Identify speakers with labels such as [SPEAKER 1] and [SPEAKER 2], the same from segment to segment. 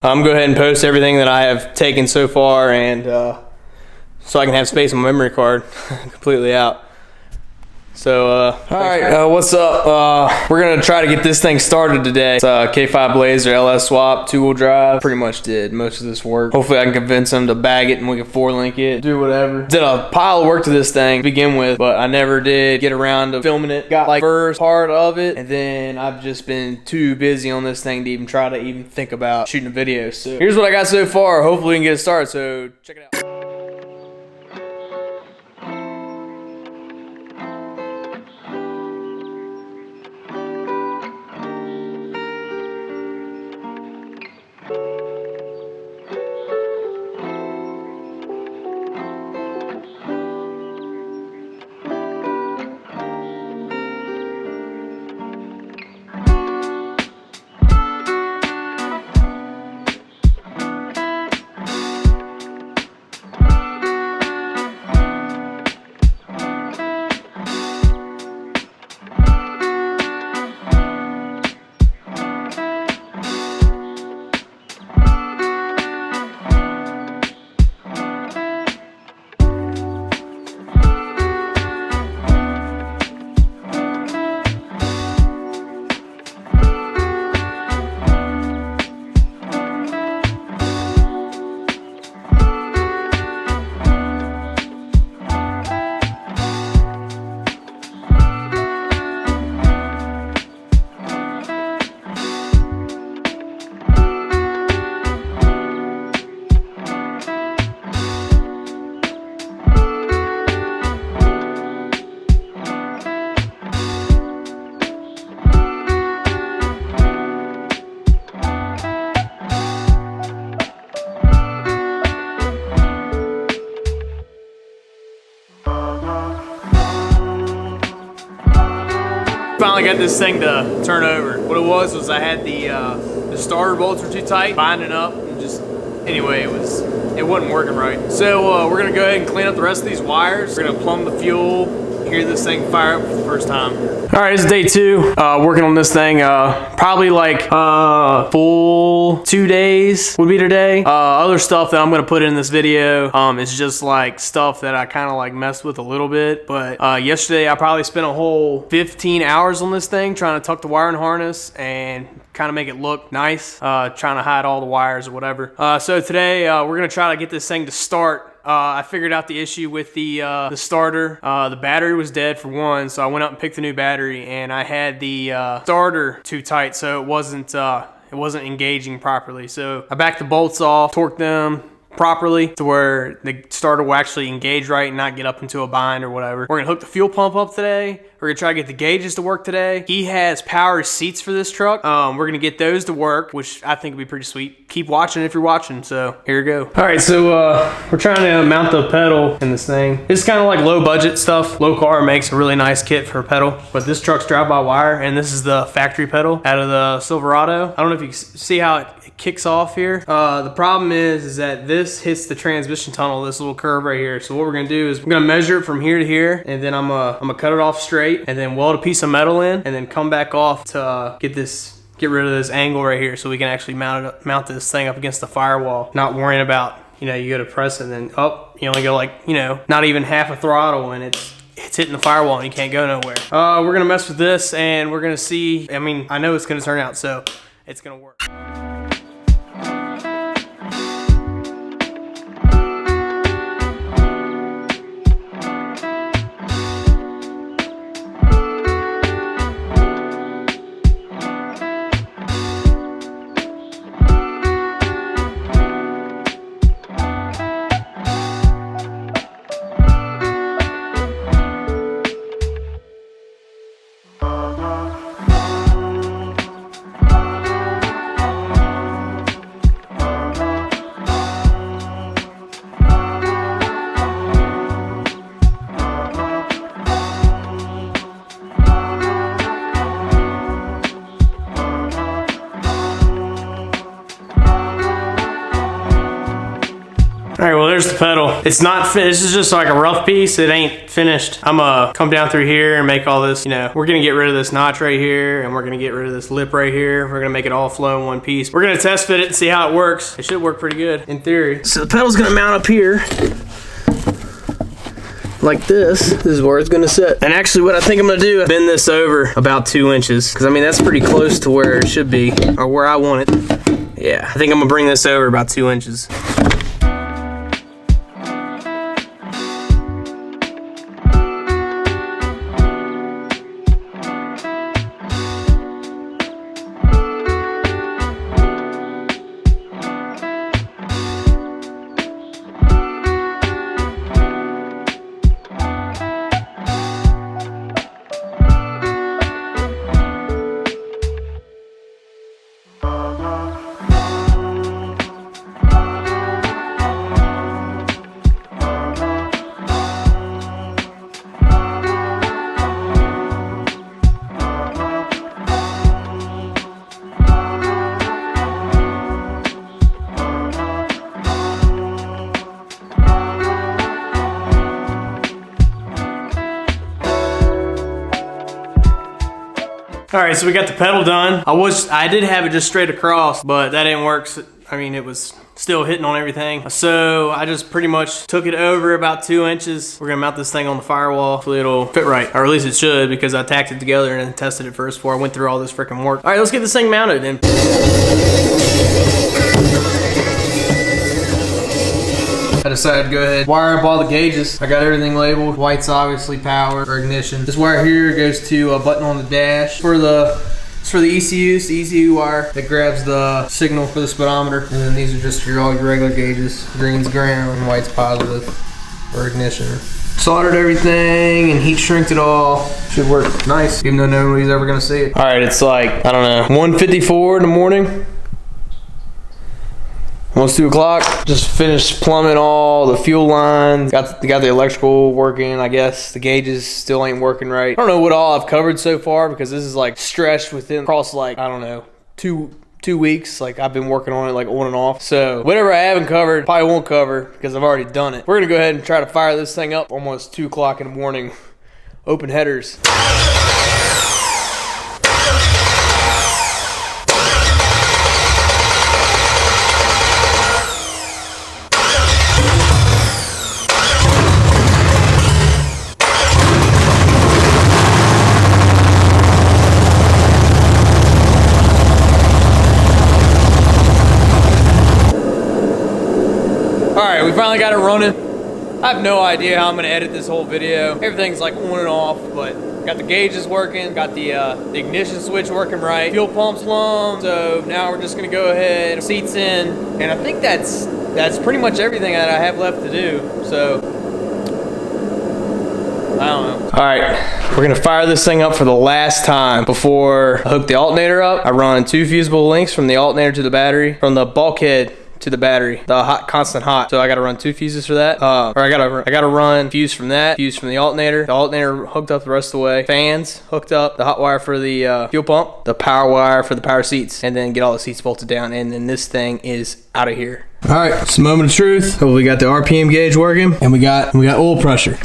[SPEAKER 1] I'm go ahead and post everything that I have taken so far, and so I can have space on my memory card completely out. So, alright, what's up? We're gonna try to get this thing started today. It's a K5 Blazer LS swap, 2-wheel drive. Pretty much did most of this work. Hopefully I can convince them to bag it and we can 4-link it, do whatever. Did a pile of work to this thing to begin with, but I never did get around to filming it. Got like first part of it, and then I've just been too busy on this thing to even try to even think about shooting a video. So here's what I got so far. Hopefully we can get it started, so check it out. Finally got this thing to turn over. What it was I had the starter bolts were too tight, binding up, and just anyway it wasn't working right. So we're gonna go ahead and clean up the rest of these wires. We're gonna plumb the fuel, hear this thing fire up for the first time. All right, this is day 2 working on this thing. Probably like full 2 days would be today. Other stuff that I'm gonna put in this video is just like stuff that I kind of like messed with a little bit. But yesterday I probably spent a whole 15 hours on this thing trying to tuck the wiring harness and kind of make it look nice, trying to hide all the wires or whatever. So today we're gonna try to get this thing to start. I figured out the issue with the starter. The battery was dead for one, so I went out and picked the new battery, and I had the starter too tight, so it wasn't engaging properly. So I backed the bolts off, torqued them properly to where the starter will actually engage right and not get up into a bind or whatever. We're gonna hook the fuel pump up today. We're gonna try to get the gauges to work today. He has power seats for this truck. We're gonna get those to work, which I think would be pretty sweet. Keep watching if you're watching, so here we go. All right, so we're trying to mount the pedal in this thing. It's kind of like low budget stuff. Low Car makes a really nice kit for a pedal, but this truck's drive-by-wire, and this is the factory pedal out of the Silverado. I don't know if you can see how it kicks off here. The problem is that this hits the transmission tunnel, this little curve right here. So what we're gonna do is we're gonna measure it from here to here, and then I'm gonna cut it off straight, and then weld a piece of metal in, and then come back off to get rid of this angle right here, so we can actually mount this thing up against the firewall. Not worrying about, you go to press and then you only go like, not even half a throttle, and it's hitting the firewall and you can't go nowhere. We're gonna mess with this, and we're gonna see. I mean, I know it's gonna turn out, so it's gonna work. All right, well, there's the pedal. It's not finished. This is just like a rough piece. It ain't finished. I'm gonna come down through here and make all this, you know, we're gonna get rid of this notch right here, and we're gonna get rid of this lip right here. We're gonna make it all flow in one piece. We're gonna test fit it and see how it works. It should work pretty good in theory. So the pedal's gonna mount up here like this. This is where it's gonna sit. And actually what I think I'm gonna do is bend this over about 2 inches, because I mean that's pretty close to where it should be, or where I want it. Yeah, I think I'm gonna bring this over about 2 inches. All right, so we got the pedal done. I did have it just straight across, but that didn't work. I mean, it was still hitting on everything. So I just pretty much took it over about 2 inches. We're gonna mount this thing on the firewall. Hopefully it'll fit right, or at least it should, because I tacked it together and then tested it first before I went through all this freaking work. All right, let's get this thing mounted and I decided to go ahead and wire up all the gauges. I got everything labeled. White's obviously power or ignition. This wire here goes to a button on the dash. It's for the ECUs, the ECU wire that grabs the signal for the speedometer. And then these are just all your regular gauges. Green's ground, white's positive for ignition. Soldered everything and heat shrinked it all. Should work nice, even though nobody's ever gonna see it. All right, it's like, I don't know, 1:54 in the morning. Almost 2 o'clock. Just finished plumbing all the fuel lines. Got the electrical working, I guess. The gauges still ain't working right. I don't know what all I've covered so far, because this is like stretched across like, I don't know, two weeks. Like I've been working on it like on and off. So whatever I haven't covered, probably won't cover because I've already done it. We're gonna go ahead and try to fire this thing up. Almost 2 o'clock in the morning. Open headers. Alright, we finally got it running. I have no idea how I'm gonna edit this whole video. Everything's like on and off, but got the gauges working, got the ignition switch working right, fuel pump's plumbed, so now we're just gonna go ahead, seats in, and I think that's pretty much everything that I have left to do, so I don't know. Alright, we're gonna fire this thing up for the last time before I hook the alternator up. I run 2 fusible links from the alternator to the battery, from the bulkhead to the battery, the constant hot. So I gotta run 2 fuses for that. Or I gotta run fuse from that, fuse from the alternator hooked up the rest of the way, fans hooked up, the hot wire for the fuel pump, the power wire for the power seats, and then get all the seats bolted down, and then this thing is out of here. All right, it's the moment of truth. So we got the RPM gauge working, and we got oil pressure.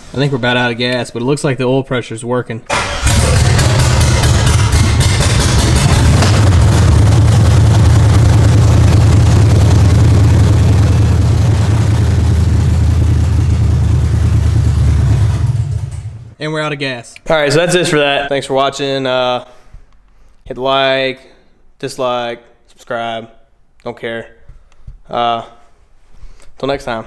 [SPEAKER 1] I think we're about out of gas, but it looks like the oil pressure is working. And we're out of gas. All right, so that's it for that. Thanks for watching. Hit like, dislike, subscribe. Don't care. Till next time.